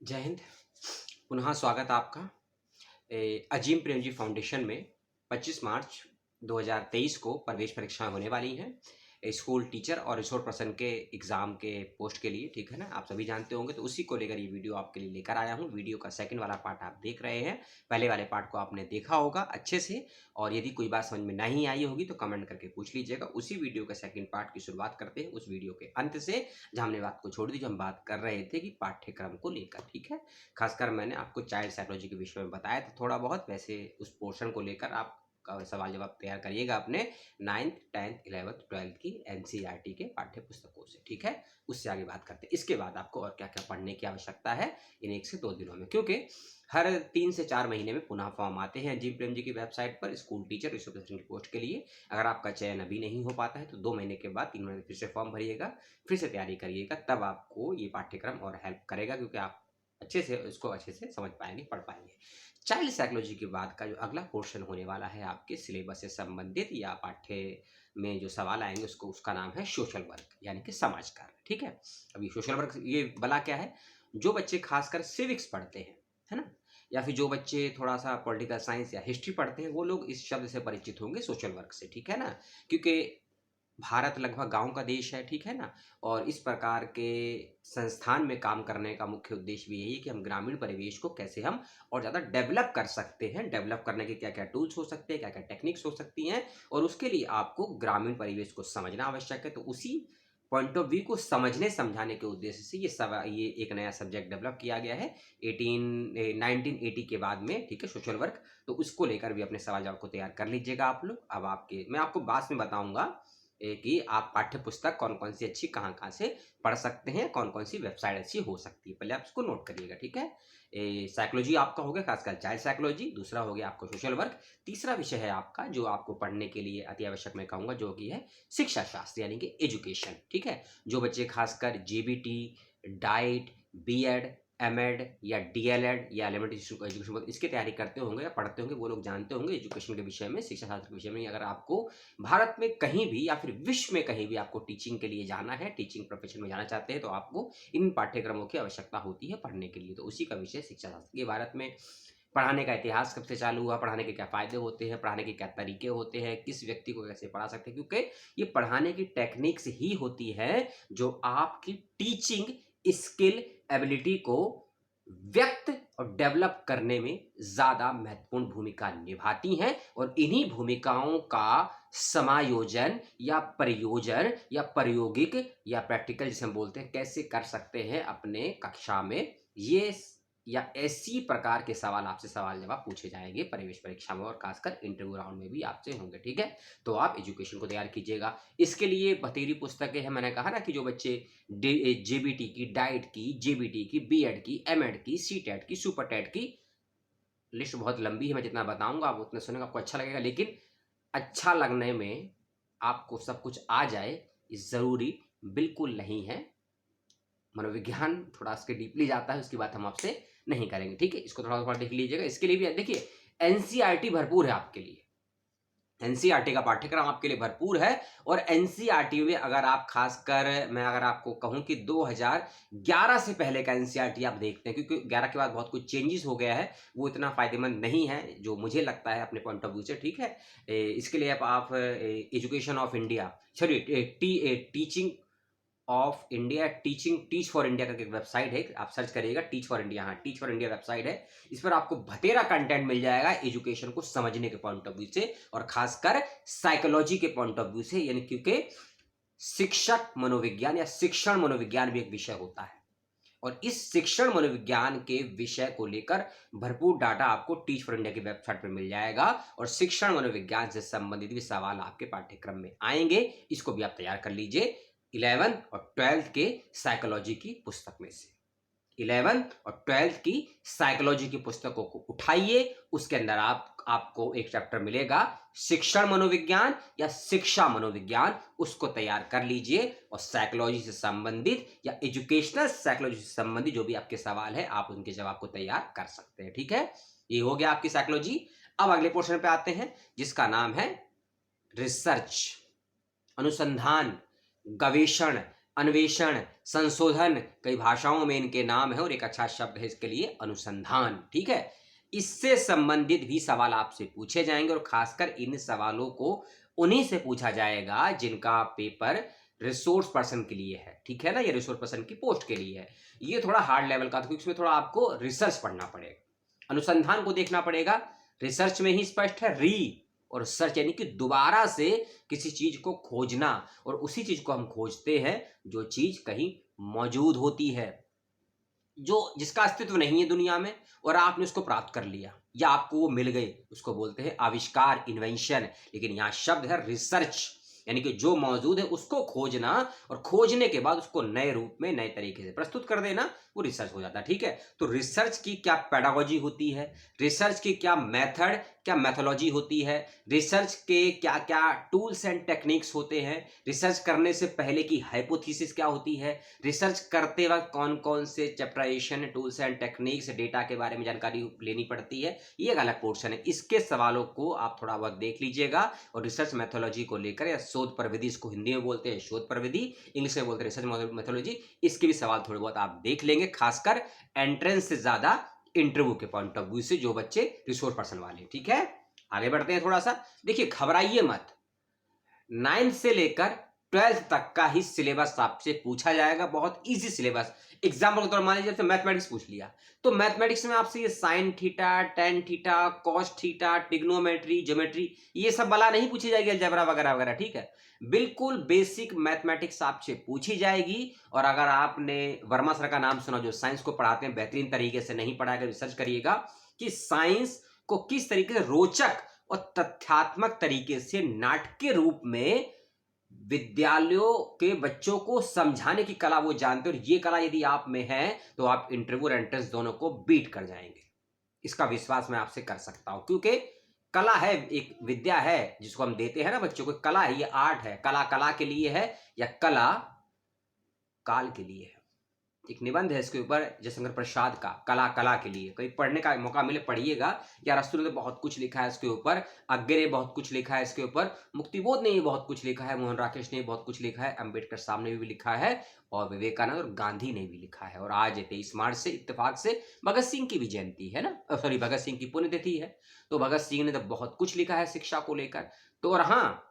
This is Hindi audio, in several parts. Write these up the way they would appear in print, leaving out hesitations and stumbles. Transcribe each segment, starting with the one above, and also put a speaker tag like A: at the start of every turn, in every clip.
A: जय हिंद। पुनः स्वागत आपका अजीम प्रेमजी फाउंडेशन में 25 मार्च 2023 को प्रवेश परीक्षाएं होने वाली हैं। स्कूल टीचर और रिसोर्स पर्सन के एग्ज़ाम के पोस्ट के लिए, ठीक है ना, आप सभी जानते होंगे। तो उसी को लेकर ये वीडियो आपके लिए लेकर आया हूँ। वीडियो का सेकंड वाला पार्ट आप देख रहे हैं। पहले वाले पार्ट को आपने देखा होगा अच्छे से, और यदि कोई बात समझ में नहीं आई होगी तो कमेंट करके पूछ लीजिएगा। उसी वीडियो के सेकंड पार्ट की शुरुआत करते हैं उस वीडियो के अंत से, जहाँ हमने बात को छोड़ दी, जो हम बात कर रहे थे कि पाठ्यक्रम को लेकर, ठीक है। खासकर मैंने आपको चाइल्ड साइकोलॉजी के विषय में बताया था थोड़ा बहुत। वैसे उस पोर्शन को लेकर आप का सवाल जवाब तैयार करिएगा अपने 9th 10th 11th 12th की एनसीईआरटी के पाठ्य पुस्तकों से, ठीक है। उससे आगे बात करते हैं। इसके बाद आपको और क्या क्या पढ़ने की आवश्यकता है इन 1 से 2 दिनों में, क्योंकि हर 3 से 4 महीने में पुनः फॉर्म आते हैं अजीम प्रेम जी की वेबसाइट पर स्कूल टीचर रिसोर्स पर्सन की पोस्ट के लिए। अगर आपका चयन अभी नहीं हो पाता है तो 2 महीने के बाद 3 महीने फिर से फॉर्म भरिएगा, फिर से तैयारी करिएगा, तब आपको ये पाठ्यक्रम और हेल्प करेगा, क्योंकि आप अच्छे से समझ पाएंगे, पढ़ पाएंगे। चाइल्ड साइकोलॉजी के बाद का जो अगला पोर्शन होने वाला है आपके सिलेबस से संबंधित या पाठ्य में जो सवाल आएंगे उसका नाम है सोशल वर्क, यानी कि समाज कार्य, ठीक है। अभी सोशल वर्क ये भला क्या है? जो बच्चे खासकर सिविक्स पढ़ते हैं, है ना, या फिर जो बच्चे थोड़ा सा पॉलिटिकल साइंस या हिस्ट्री पढ़ते हैं, वो लोग इस शब्द से परिचित होंगे सोशल वर्क से, ठीक है ना। क्योंकि भारत लगभग गाँव का देश है, ठीक है ना। और इस प्रकार के संस्थान में काम करने का मुख्य उद्देश्य भी यही है कि हम ग्रामीण परिवेश को कैसे हम और ज़्यादा डेवलप कर सकते हैं। डेवलप करने के क्या-क्या टूल्स हो सकते हैं, क्या-क्या टेक्निक्स हो सकती हैं, और उसके लिए आपको ग्रामीण परिवेश को समझना आवश्यक है। तो उसी पॉइंट ऑफ व्यू को समझने समझाने के उद्देश्य से ये एक नया सब्जेक्ट डेवलप किया गया है 1980 के बाद में, ठीक है, सोशल वर्क। तो उसको लेकर भी अपने सवाल जवाब को तैयार कर लीजिएगा आप लोग। अब मैं आपको बाद में बताऊंगा कि आप पाठ्य पुस्तक कौन कौन सी अच्छी कहाँ से पढ़ सकते हैं, कौन कौन सी वेबसाइट अच्छी हो सकती है। पहले आप इसको नोट करिएगा, ठीक है। साइकोलॉजी आपका हो गया, खासकर चाइल्ड साइकोलॉजी। दूसरा हो गया आपको सोशल वर्क। तीसरा विषय है आपका जो आपको पढ़ने के लिए अति आवश्यक मैं कहूँगा, जो कि है शिक्षा शास्त्र, यानी कि एजुकेशन, ठीक है। जो बच्चे खासकर जीबीटी, डाइट, बीएड, एमएड या डीएलएड या एलिमेंट्री एजुकेशन इसकी तैयारी करते होंगे या पढ़ते होंगे, वो लोग जानते होंगे एजुकेशन के विषय में, शिक्षा शास्त्र के विषय में। अगर आपको भारत में कहीं भी या फिर विश्व में कहीं भी आपको टीचिंग के लिए जाना है, टीचिंग प्रोफेशन में जाना चाहते हैं, तो आपको इन पाठ्यक्रमों की आवश्यकता होती है पढ़ने के लिए। तो उसी का विषय शिक्षा शास्त्र। ये भारत में पढ़ाने का इतिहास कब से चालू हुआ, पढ़ाने के क्या फ़ायदे होते हैं, पढ़ाने के क्या तरीके होते हैं, किस व्यक्ति को कैसे पढ़ा सकते हैं, क्योंकि ये पढ़ाने की टेक्निक्स ही होती है जो आपकी टीचिंग स्किल एबिलिटी को व्यक्त और डेवलप करने में ज़्यादा महत्वपूर्ण भूमिका निभाती हैं। और इन्हीं भूमिकाओं का समायोजन या प्रयोजन या प्रायोगिक या प्रैक्टिकल जिसे हम बोलते हैं, कैसे कर सकते हैं अपने कक्षा में, ये या ऐसी प्रकार के सवाल आपसे सवाल जवाब पूछे जाएंगे प्रवेश परीक्षा में, और खासकर इंटरव्यू राउंड में भी आपसे होंगे, ठीक है। तो आप एजुकेशन को तैयार कीजिएगा। इसके लिए बतेरी पुस्तकें हैं। मैंने कहा ना कि जो बच्चे जेबीटी की, डाइट की, जेबीटी की, बीएड की, एमएड की, सीटेट की, सुपर टेट की, लिस्ट बहुत लंबी है। मैं जितना बताऊंगा आप उतने सुनेंगे, आपको अच्छा लगेगा। लेकिन अच्छा लगने में आपको सब कुछ आ जाए ये ज़रूरी बिल्कुल नहीं है। मनोविज्ञान थोड़ा इसके डीपली जाता है, उसकी बात हम आपसे नहीं करेंगे, ठीक है। इसको थोड़ा देख लीजिएगा। इसके लिए भी देखिए एनसीईआरटी भरपूर है आपके लिए। एनसीईआरटी का पाठ्यक्रम आपके लिए भरपूर है। और एनसीईआरटी में अगर आप खासकर मैं अगर आपको कहूं कि 2011 से पहले का एनसीईआरटी आप देखते हैं, क्योंकि 11 के बाद बहुत कुछ चेंजेस हो गया है, वो इतना फायदेमंद नहीं है जो मुझे लगता है अपने पॉइंट ऑफ व्यू से, ठीक है। इसके लिए आप education of India, sorry teaching of India, teach for India करके एक वेबसाइट है, आप सर्च करिएगा टीच फॉर इंडिया। हाँ, टीच फॉर इंडिया वेबसाइट है। इस पर आपको बतेरा कंटेंट मिल जाएगा एजुकेशन को समझने के पॉइंट ऑफ व्यू से, और खासकर साइकोलॉजी के पॉइंट ऑफ व्यू से, यानी क्योंकि शिक्षक मनोविज्ञान या शिक्षण मनोविज्ञान भी एक विषय होता है, और इस शिक्षण मनोविज्ञान के विषय को लेकर भरपूर डाटा आपको टीच फॉर इंडिया की वेबसाइट पर मिल जाएगा। और शिक्षण मनोविज्ञान से संबंधित भी सवाल आपके पाठ्यक्रम में आएंगे, इसको भी आप तैयार कर लीजिए 11th और 12th के साइकोलॉजी की पुस्तक में से। 11th और 12th की साइकोलॉजी की पुस्तकों को उठाइए, उसके अंदर आपको एक चैप्टर मिलेगा शिक्षण मनोविज्ञान या शिक्षा मनोविज्ञान, उसको तैयार कर लीजिए। और साइकोलॉजी से संबंधित या एजुकेशनल साइकोलॉजी से संबंधित जो भी आपके सवाल है, आप उनके जवाब को तैयार कर सकते हैं, ठीक है। ये हो गया आपकी साइकोलॉजी। अब अगले पोर्शन पे आते हैं, जिसका नाम है रिसर्च, अनुसंधान, गवेषण, अन्वेषण, संशोधन, कई भाषाओं में इनके नाम है और एक अच्छा शब्द है इसके लिए अनुसंधान। ठीक है, इससे संबंधित भी सवाल आपसे पूछे जाएंगे और खासकर इन सवालों को उन्हीं से पूछा जाएगा जिनका पेपर रिसोर्स पर्सन के लिए है। ठीक है ना, ये रिसोर्स पर्सन की पोस्ट के लिए है। ये थोड़ा हार्ड लेवल का, क्योंकि इसमें थोड़ा आपको रिसर्च पढ़ना पड़ेगा, अनुसंधान को देखना पड़ेगा। रिसर्च में ही स्पष्ट है, री और सर्च यानी कि दोबारा से किसी चीज को खोजना, और उसी चीज को हम खोजते हैं जो चीज कहीं मौजूद होती है, जो जिसका अस्तित्व नहीं है दुनिया में और आपने उसको प्राप्त कर लिया या आपको वो मिल गए, उसको बोलते हैं आविष्कार, इन्वेंशन। लेकिन यहाँ शब्द है रिसर्च, यानी कि जो मौजूद है उसको खोजना और खोजने के बाद उसको नए रूप में नए तरीके से प्रस्तुत कर देना, वो रिसर्च हो जाता है। ठीक है, तो रिसर्च की क्या पेडागोजी होती है, रिसर्च की क्या मेथड, क्या मेथोलॉजी होती है, रिसर्च के क्या क्या टूल्स एंड टेक्निक्स होते हैं, रिसर्च करने से पहले की हाइपोथेसिस क्या होती है, रिसर्च करते वक्त कौन कौन से chapterisation tools and techniques data के बारे में जानकारी लेनी पड़ती है, ये एक अलग पोर्शन है। इसके सवालों को आप थोड़ा बहुत देख लीजिएगा और रिसर्च मेथोलॉजी को लेकर, या शोध प्रविधि, इसको हिंदी में बोलते हैं शोध प्रविधि, इंग्लिश में बोलते हैं रिसर्च मेथोलॉजी, इसके भी सवाल थोड़े बहुत आप देख लेंगे, खासकर एंट्रेंस से ज्यादा इंटरव्यू के पॉइंट ऑफ व्यू से, जो बच्चे रिसोर्स पर्सन वाले। ठीक है, आगे बढ़ते हैं थोड़ा सा। देखिए, घबराइए मत, 9th से लेकर 12th तक का ही सिलेबस आपसे पूछा जाएगा, बहुत इजी सिलेबस। एग्जाम्पल के तौर मान लीजिए मैथमेटिक्स पूछ लिया, तो मैथमेटिक्स में आपसे ये sine theta, tan theta, cos theta, trigonometry, geometry, ये सब बला नहीं पूछी जाएगी, अलजेब्रा वगैरह वगैरह। ठीक है, बिल्कुल बेसिक मैथमेटिक्स आपसे पूछी जाएगी। और अगर आपने वर्मा सर का नाम सुना, जो साइंस को पढ़ाते हैं बेहतरीन तरीके से, नहीं पढ़ाएगा, रिसर्च करिएगा कि साइंस को किस तरीके से रोचक और तथ्यात्मक तरीके से नाटकीय रूप में विद्यालयों के बच्चों को समझाने की कला वो जानते हैं। और ये कला यदि आप में है तो आप इंटरव्यू और एंट्रेंस दोनों को बीट कर जाएंगे, इसका विश्वास मैं आपसे कर सकता हूं, क्योंकि कला है, एक विद्या है जिसको हम देते हैं ना बच्चों को, कला है, ये आर्ट है। कला कला के लिए है या कला काल के लिए है। एक निबंध है इसके ऊपर जयशंकर प्रसाद का, कला कला के लिए, कहीं पढ़ने का मौका मिले पढ़िएगा। या रस्तु ने बहुत कुछ लिखा है इसके ऊपर, अग्गे ने बहुत कुछ लिखा है इसके ऊपर, मुक्तिबोध ने भी बहुत कुछ लिखा है, मोहन राकेश ने भी बहुत कुछ लिखा है, अंबेडकर साहब ने भी लिखा है, और विवेकानंद और गांधी ने भी लिखा है। और आज 23 मार्च से इत्तेफाक से भगत सिंह की भी जयंती है ना, सॉरी, भगत सिंह की पुण्यतिथि है। तो भगत सिंह ने तो बहुत कुछ लिखा है शिक्षा को लेकर। तो और हाँ,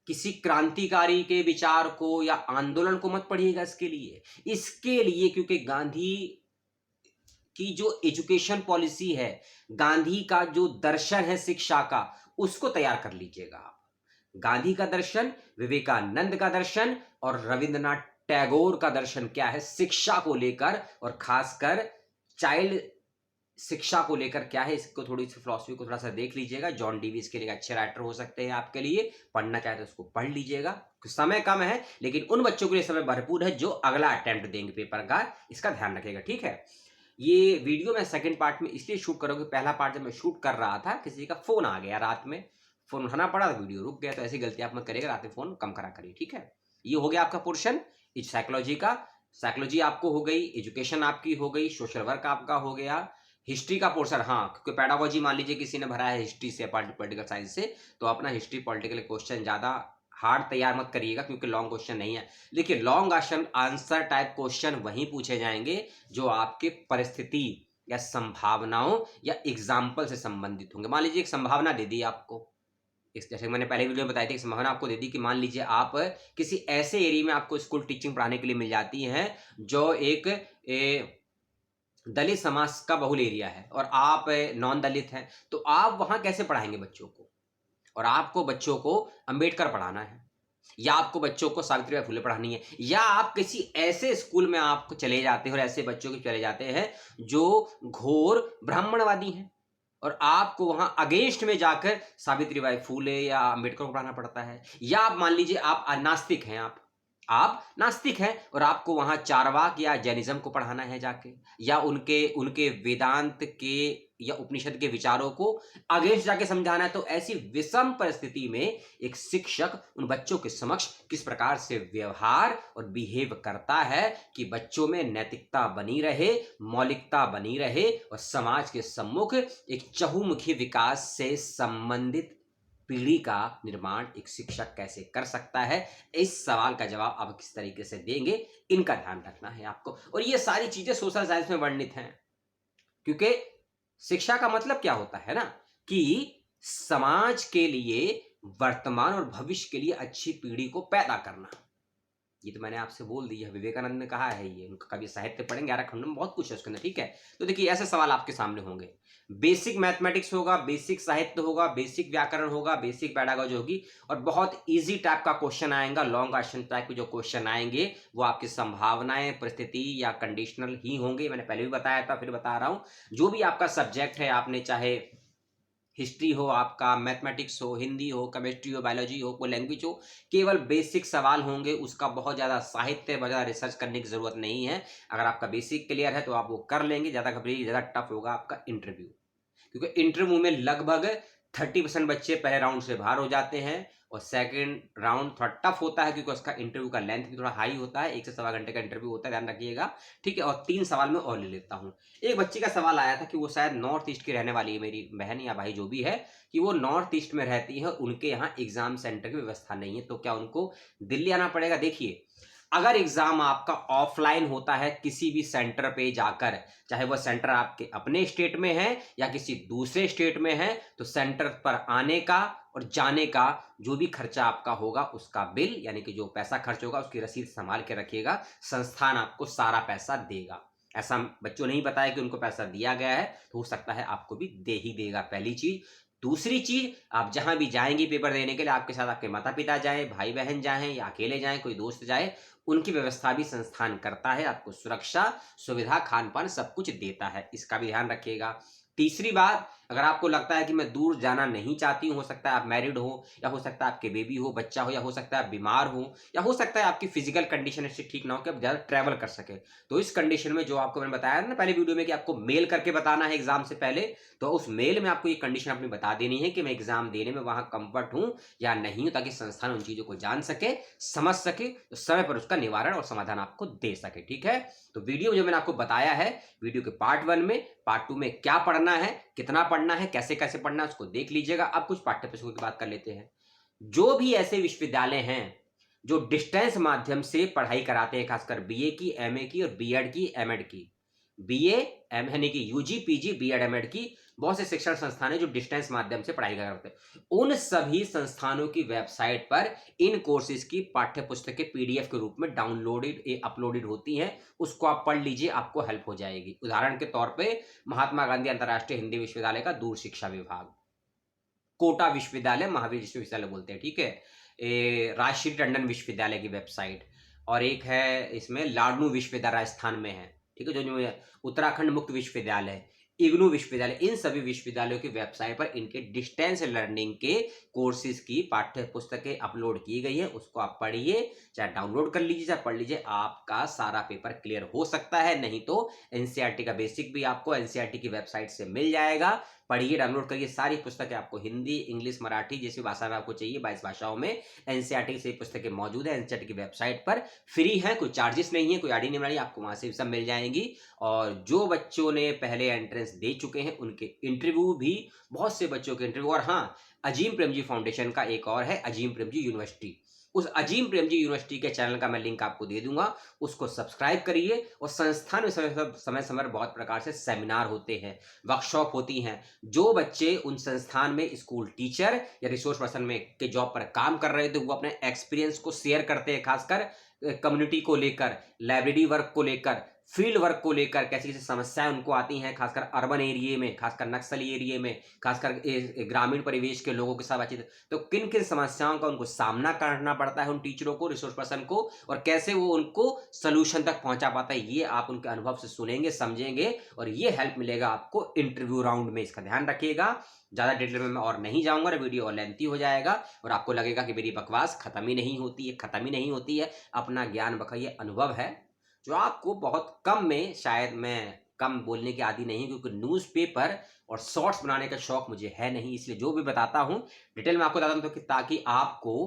A: किसी क्रांतिकारी के विचार को या आंदोलन को मत पढ़िएगा इसके लिए, क्योंकि गांधी की जो एजुकेशन पॉलिसी है, गांधी का जो दर्शन है शिक्षा का, उसको तैयार कर लीजिएगा आप। गांधी का दर्शन, विवेकानंद का दर्शन और रविंद्रनाथ टैगोर का दर्शन क्या है शिक्षा को लेकर, और खासकर चाइल्ड शिक्षा को लेकर क्या है, इसको थोड़ी सी फिलॉसफी को थोड़ा सा देख लीजिएगा। जॉन डीवी इसके लिए अच्छे राइटर हो सकते हैं आपके लिए, पढ़ना चाहे तो उसको पढ़ लीजिएगा। समय कम है लेकिन उन बच्चों के लिए समय भरपूर है जो अगला अटेम्प्ट देंगे पेपर का, इसका ध्यान रखिएगा। ठीक है, ये वीडियो मैं सेकंड पार्ट में इसलिए शूट करूँगा, पहला पार्ट जब मैं शूट कर रहा था किसी का फोन आ गया, रात में फोन उठाना पड़ा, वीडियो रुक गया। तो ऐसी गलती आप मत करिएगा, रात में फोन कम करा करिए। ठीक है, ये हो गया आपका पोर्शन इस साइकोलॉजी का। साइकोलॉजी आपको हो गई, एजुकेशन आपकी हो गई, सोशल वर्क आपका हो गया, हिस्ट्री का पोर्शन, हाँ, क्योंकि पेडागोजी मान लीजिए किसी ने भरा है हिस्ट्री से, पॉलिटिकल साइंस से, तो अपना हिस्ट्री पॉलिटिकल क्वेश्चन ज्यादा हार्ड तैयार मत करिएगा, क्योंकि लॉन्ग क्वेश्चन नहीं है। देखिए, लॉन्ग आंसर टाइप क्वेश्चन वहीं पूछे जाएंगे जो आपके परिस्थिति या संभावनाओं या एग्जाम्पल से संबंधित होंगे। मान लीजिए एक संभावना दे दी आपको, जैसे मैंने पहले वीडियो में बताई थी, संभावना आपको दे दी कि मान लीजिए आप किसी ऐसे एरिया में आपको स्कूल टीचिंग पढ़ाने के लिए मिल जाती है जो एक दलित समाज का बहुल एरिया है और आप नॉन दलित हैं, तो आप वहां कैसे पढ़ाएंगे बच्चों को? और आपको बच्चों को अंबेडकर पढ़ाना है, या आपको बच्चों को सावित्रीबाई फुले पढ़ानी है, या आप किसी ऐसे स्कूल में आप चले जाते हैं और ऐसे बच्चों के चले जाते हैं जो घोर ब्राह्मणवादी हैं, और आपको वहां अगेंस्ट में जाकर सावित्रीबाई फुले या अंबेडकर को पढ़ाना पड़ता है। या आप मान लीजिए आप नास्तिक हैं, आप नास्तिक हैं और आपको वहां चारवाक या जैनिज्म को पढ़ाना है जाके, या उनके वेदांत के या उपनिषद के विचारों को अगेंस्ट जाके समझाना है। तो ऐसी विषम परिस्थिति में एक शिक्षक उन बच्चों के समक्ष किस प्रकार से व्यवहार और बिहेव करता है कि बच्चों में नैतिकता बनी रहे, मौलिकता बनी रहे, और समाज के सम्मुख एक चहुमुखी विकास से संबंधित पीढ़ी का निर्माण एक शिक्षक कैसे कर सकता है, इस सवाल का जवाब आप किस तरीके से देंगे, इनका ध्यान रखना है आपको। और ये सारी चीजें सोशल साइंस में वर्णित हैं, क्योंकि शिक्षा का मतलब क्या होता है ना, कि समाज के लिए, वर्तमान और भविष्य के लिए अच्छी पीढ़ी को पैदा करना। ये तो मैंने आपसे बोल दिया, विवेकानंद ने कहा है, ये उनका कभी साहित्य पढ़ेंगे 11 खंडों में, बहुत कुछ है उसके अंदर, ठीक है। तो देखिए ऐसे सवाल आपके सामने होंगे, बेसिक मैथमेटिक्स होगा, बेसिक साहित्य होगा, बेसिक व्याकरण होगा, बेसिक पेडागॉजी होगी, और बहुत इजी टाइप का क्वेश्चन आएगा, लॉन्ग क्वेश्चन टाइप के जो क्वेश्चन आएंगे वो आपकी संभावनाएं, परिस्थिति या कंडीशनल ही होंगे। मैंने पहले भी बताया था, फिर बता रहा हूं। जो भी आपका सब्जेक्ट है, आपने चाहे हिस्ट्री हो, आपका मैथमेटिक्स हो, हिंदी हो, केमिस्ट्री हो, बायोलॉजी हो, कोई लैंग्वेज हो, केवल बेसिक सवाल होंगे। उसका बहुत ज़्यादा साहित्य, बहुत ज़्यादा रिसर्च करने की ज़रूरत नहीं है। अगर आपका बेसिक क्लियर है तो आप वो कर लेंगे। ज़्यादा घबराइए, ज़्यादा टफ होगा आपका इंटरव्यू, क्योंकि इंटरव्यू में लगभग 30% बच्चे पहले राउंड से बाहर हो जाते हैं, और सेकंड राउंड थोड़ा टफ होता है, क्योंकि उसका इंटरव्यू का लेंथ भी थोड़ा हाई होता है। 1 से सवा घंटे का इंटरव्यू होता है, ध्यान रखिएगा, ठीक है। और 3 सवाल मैं और ले लेता हूँ। एक बच्ची का सवाल आया था कि वो शायद नॉर्थ ईस्ट की रहने वाली है, मेरी बहन या भाई जो भी है, कि वो नॉर्थ ईस्ट में रहती है, उनके यहाँ एग्जाम सेंटर की व्यवस्था नहीं है, तो क्या उनको दिल्ली आना पड़ेगा? देखिए, अगर एग्जाम आपका ऑफलाइन होता है किसी भी सेंटर पे जाकर, चाहे वह सेंटर आपके अपने स्टेट में है या किसी दूसरे स्टेट में है, तो सेंटर पर आने का और जाने का जो भी खर्चा आपका होगा, उसका बिल यानी कि जो पैसा खर्च होगा उसकी रसीद संभाल के रखिएगा, संस्थान आपको सारा पैसा देगा। ऐसा बच्चों ने ही बताया कि उनको पैसा दिया गया है, तो हो सकता है आपको भी दे ही देगा, पहली चीज। दूसरी चीज, आप जहां भी जाएंगे पेपर देने के लिए, आपके साथ आपके माता पिता जाएं, भाई बहन जाएं या अकेले जाएं, कोई दोस्त जाए, उनकी व्यवस्था भी संस्थान करता है, आपको सुरक्षा, सुविधा, खान पान सब कुछ देता है, इसका भी ध्यान रखिएगा। तीसरी बात, अगर आपको लगता है कि मैं दूर जाना नहीं चाहती हूं, हो सकता है आप मैरिड हो, या हो सकता है आपके बेबी हो, बच्चा हो, या हो सकता है आप बीमार हो, या हो सकता है आपकी फिजिकल कंडीशन इससे ठीक ना हो कि आप ज्यादा ट्रैवल कर सके, तो इस कंडीशन में जो आपको मैंने बताया ना पहले वीडियो में कि आपको मेल करके बताना है एग्जाम से पहले, तो उस मेल में आपको ये कंडीशन अपनी बता देनी है कि मैं एग्जाम देने में वहां कंफर्ट हूं या नहीं हूं, ताकि संस्थान उन चीजों को जान सके, समझ सके, तो समय पर उसका निवारण और समाधान आपको दे सके, ठीक है। तो वीडियो जो मैंने आपको बताया है, वीडियो के पार्ट 1 में, पार्ट 2 में क्या पढ़ना है, कितना पढ़ना है, कैसे कैसे पढ़ना है, उसको देख लीजिएगा। अब कुछ पाठ्य पुस्तकों की बात कर लेते हैं। जो भी ऐसे विश्वविद्यालय हैं जो डिस्टेंस माध्यम से पढ़ाई कराते हैं, खासकर बीए की, एमए की और बीएड की, एमएड की, बीए एम यानी कि यूजी, पीजी, बीएड, एमएड की बहुत से शिक्षण संस्थान है जो डिस्टेंस माध्यम से पढ़ाई करते हैं। उन सभी संस्थानों की वेबसाइट पर इन कोर्सेज की पाठ्य पुस्तकें पीडीएफ के रूप में डाउनलोडेड अपलोडेड होती हैं, उसको आप पढ़ लीजिए, आपको हेल्प हो जाएगी। उदाहरण के तौर पे महात्मा गांधी अंतर्राष्ट्रीय हिंदी विश्वविद्यालय का दूर शिक्षा विभाग, कोटा विश्वविद्यालय, महावीर विश्वविद्यालय बोलते हैं, ठीक है, राजश्री टंडन विश्वविद्यालय की वेबसाइट, और एक है इसमें लाडनू विश्वविद्यालय राजस्थान में है, ठीक है, जो उत्तराखंड मुक्त विश्वविद्यालय, इग्नू विश्वविद्यालय, इन सभी विश्वविद्यालयों की वेबसाइट पर इनके डिस्टेंस लर्निंग के कोर्सेज की पाठ्य पुस्तकें अपलोड की गई है, उसको आप पढ़िए, चाहे डाउनलोड कर लीजिए, चाहे पढ़ लीजिए, आपका सारा पेपर क्लियर हो सकता है। नहीं तो एनसीईआरटी का बेसिक भी आपको एनसीईआरटी की वेबसाइट से मिल जाएगा, पढ़िए, डाउनलोड करिए, सारी पुस्तकें आपको हिंदी, इंग्लिश, मराठी जैसी भाषा में आपको चाहिए, 22 भाषाओं में एनसीईआरटी से पुस्तकें मौजूद है एनसीईआरटी की वेबसाइट पर, फ्री है, कोई चार्जेस नहीं है, कोई आईडी नहीं बनाई, आपको वहां से सब मिल जाएंगी। और जो बच्चों ने पहले एंट्रेंस दे चुके हैं उनके इंटरव्यू भी, बहुत से बच्चों के इंटरव्यू, और हाँ, अजीम प्रेमजी फाउंडेशन का एक और है, अजीम प्रेमजी यूनिवर्सिटी, उस अजीम प्रेमजी यूनिवर्सिटी के चैनल का मैं लिंक आपको दे दूंगा, उसको सब्सक्राइब करिए। और संस्थान में समय समय पर बहुत प्रकार से सेमिनार होते हैं, वर्कशॉप होती हैं, जो बच्चे उन संस्थान में स्कूल टीचर या रिसोर्स पर्सन में के जॉब पर काम कर रहे थे, वो अपने एक्सपीरियंस को शेयर करते हैं, खासकर कम्युनिटी को लेकर, लाइब्रेरी वर्क को लेकर, फील्ड वर्क को लेकर, कैसी कैसी समस्याएं उनको आती हैं, खासकर अर्बन एरिया में, खासकर नक्सली एरिया में, खासकर ग्रामीण परिवेश के लोगों के साथ बातचीत, तो किन किन समस्याओं का उनको सामना करना पड़ता है उन टीचरों को, रिसोर्स पर्सन को, और कैसे वो उनको सोल्यूशन तक पहुंचा पाता है, ये आप उनके अनुभव से सुनेंगे, समझेंगे, और ये हेल्प मिलेगा आपको इंटरव्यू राउंड में, इसका ध्यान रखिएगा। ज्यादा डिटेल में मैं और नहीं जाऊंगा, वीडियो और लेंथी हो जाएगा और आपको लगेगा कि मेरी बकवास खत्म ही नहीं होती है, खत्म ही नहीं होती है। अपना ज्ञान बखाइए, अनुभव है जो आपको बहुत कम में, शायद मैं कम बोलने की आदि नहीं, क्योंकि न्यूज़पेपर और शॉर्ट्स बनाने का शौक मुझे है नहीं, इसलिए जो भी बताता हूं डिटेल में आपको बताता हूं, तो ताकि आपको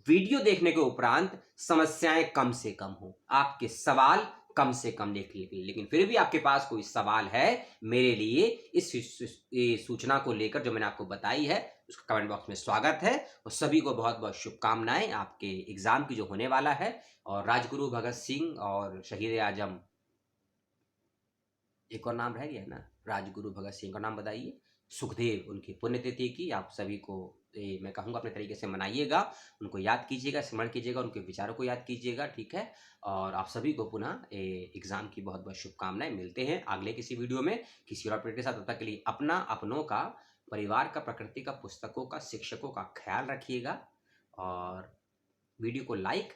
A: वीडियो देखने के उपरांत समस्याएं कम से कम हो, आपके सवाल कम से कम लिख लीजिए। लेकिन फिर भी आपके पास कोई सवाल है मेरे लिए इस सूचना को लेकर जो मैंने आपको बताई है, उसका कमेंट बॉक्स में स्वागत है। और सभी को बहुत बहुत शुभकामनाएं आपके एग्जाम की जो होने वाला है। और राजगुरु भगत सिंह और शहीद आजम, एक और नाम रह गया है ना, राजगुरु भगत सिंह का नाम बताइए, सुखदेव, उनकी पुण्यतिथि की आप सभी को मैं कहूँगा अपने तरीके से मनाइएगा, उनको याद कीजिएगा, स्मरण कीजिएगा, उनके विचारों को याद कीजिएगा, ठीक है। और आप सभी को पुनः एग्जाम की बहुत बहुत शुभकामनाएं। मिलते हैं अगले किसी वीडियो में किसी और अपडेट के साथ। तब तक के लिए अपना, अपनों का, परिवार का, प्रकृति का, पुस्तकों का, शिक्षकों का ख्याल रखिएगा। और वीडियो को लाइक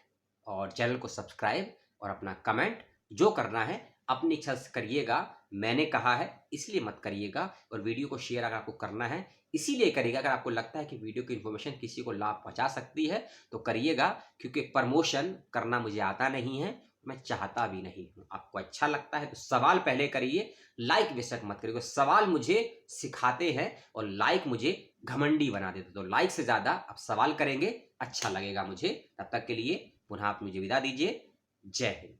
A: और चैनल को सब्सक्राइब और अपना कमेंट जो करना है अपनी इच्छा से करिएगा। मैंने कहा है इसलिए मत करिएगा। और वीडियो को शेयर अगर आपको करना है इसीलिए करिएगा, अगर आपको लगता है कि वीडियो की इन्फॉर्मेशन किसी को लाभ पहुंचा सकती है तो करिएगा। क्योंकि प्रमोशन करना मुझे आता नहीं है, मैं चाहता भी नहीं हूं। आपको अच्छा लगता है तो सवाल पहले करिए, लाइक बेशक मत करिए। सवाल मुझे सिखाते हैं और लाइक मुझे घमंडी बना देते। तो लाइक से ज्यादा आप सवाल करेंगे, अच्छा लगेगा मुझे। तब तक के लिए पुनः आप मुझे विदा दीजिए। जय हिंद।